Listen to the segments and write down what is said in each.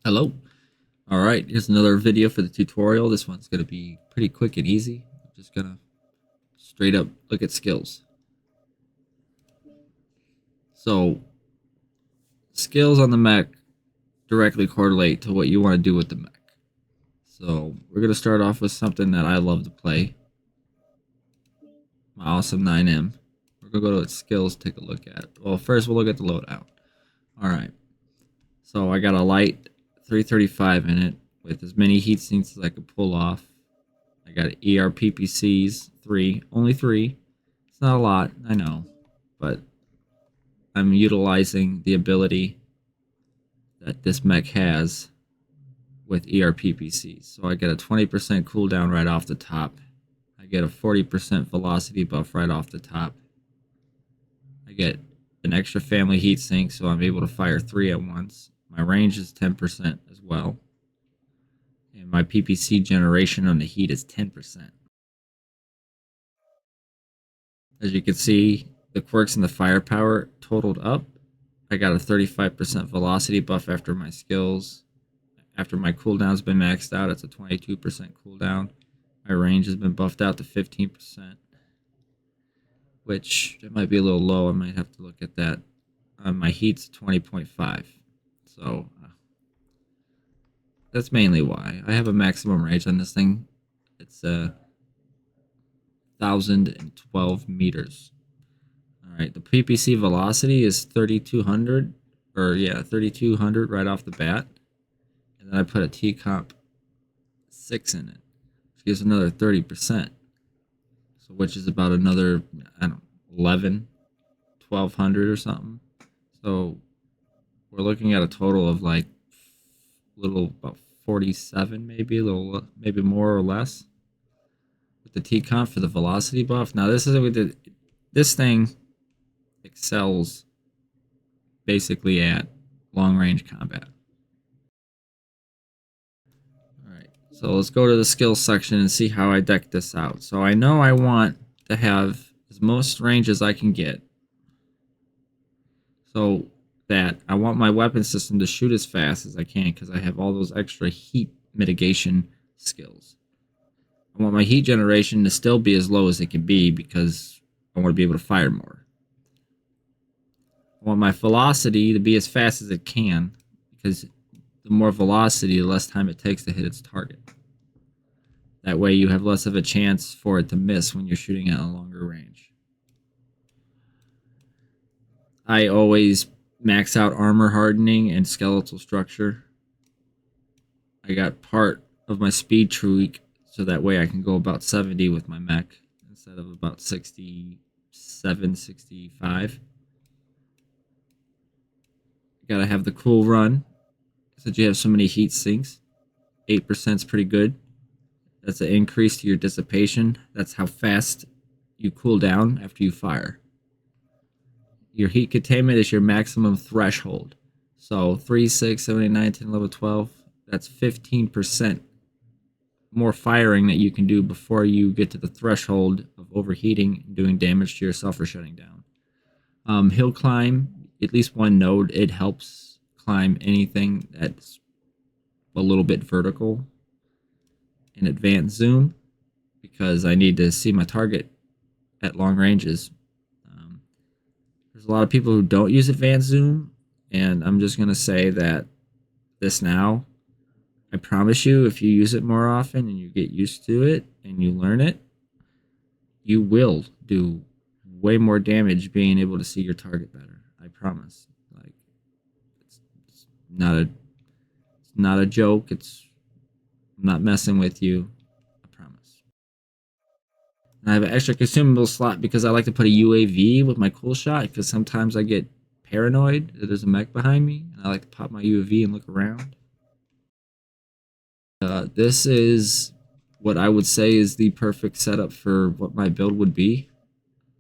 Hello. All right, here's another video for the tutorial. This one's going to be pretty quick and easy. I'm just going to straight up look at skills. So, skills on the mech directly correlate to what you want to do with the mech. So, we're going to start off with something that I love to play. My awesome 9M. We're going to go to its skills, take a look at it. Well, first we'll look at the loadout. All right. So, I got a light 335 in it with as many heat sinks as I could pull off. I got ERPPCs, 3. Only 3. It's not a lot, I know. But I'm utilizing the ability that this mech has with ERPPCs. So I get a 20% cooldown right off the top. I get a 40% velocity buff right off the top. I get an extra family heatsink, so I'm able to fire 3 at once. My range is 10% as well. And my PPC generation on the heat is 10%. As you can see, the quirks and the firepower totaled up. I got a 35% velocity buff after my skills. After my cooldown's been maxed out, it's a 22% cooldown. My range has been buffed out to 15%, which it might be a little low. I might have to look at that. My heat's 20.5, so that's mainly why. I have a maximum range on this thing. It's 1,012 meters. All right, the PPC velocity is 3,200, or yeah, 3,200 right off the bat. And then I put a T-comp 6 in it, which gives another 30%. So which is about another, I don't know, 11, 1,200 or something. So we're looking at a total of like little about 47, maybe a little, maybe more or less with the T-comp for the velocity buff. Now this is what we did. This thing excels basically at long range combat. Alright, so let's go to the skills section and see how I deck this out. So I know I want to have as most range as I can get. So that I want my weapon system to shoot as fast as I can because I have all those extra heat mitigation skills. I want my heat generation to still be as low as it can be because I want to be able to fire more. I want my velocity to be as fast as it can because the more velocity, the less time it takes to hit its target. That way you have less of a chance for it to miss when you're shooting at a longer range. I always max out armor hardening and skeletal structure. I got part of my speed tweak so that way I can go about 70 with my mech instead of about 67, 65. Gotta have the cool run since you have so many heat sinks. 8% is pretty good. That's an increase to your dissipation. That's how fast you cool down after you fire. Your heat containment is your maximum threshold. So 3, 6, 7, 8, 9, 10, 11, 12. That's 15% more firing that you can do before you get to the threshold of overheating and doing damage to yourself or shutting down. Hill climb, at least one node, it helps climb anything that's a little bit vertical. And advanced zoom, because I need to see my target at long ranges. There's a lot of people who don't use advanced zoom, and I'm just going to say that this now, I promise you, if you use it more often and you get used to it and you learn it, you will do way more damage being able to see your target better. I promise. Like, it's not a joke. I'm not messing with you. I promise. And I have an extra consumable slot because I like to put a UAV with my cool shot because sometimes I get paranoid that there's a mech behind me and I like to pop my UAV and look around. This is what I would say is the perfect setup for what my build would be.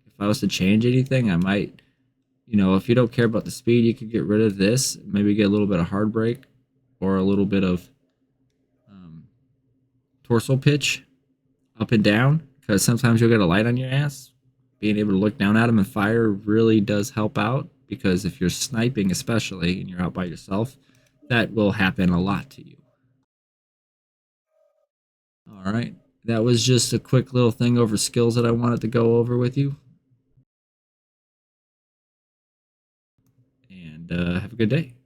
If I was to change anything, I might, if you don't care about the speed, you could get rid of this. Maybe get a little bit of hard break or a little bit of torso pitch up and down because sometimes you'll get a light on your ass. Being able to look down at them and fire really does help out because if you're sniping, especially, and you're out by yourself, that will happen a lot to you. All right. That was just a quick little thing over skills that I wanted to go over with you. And have a good day.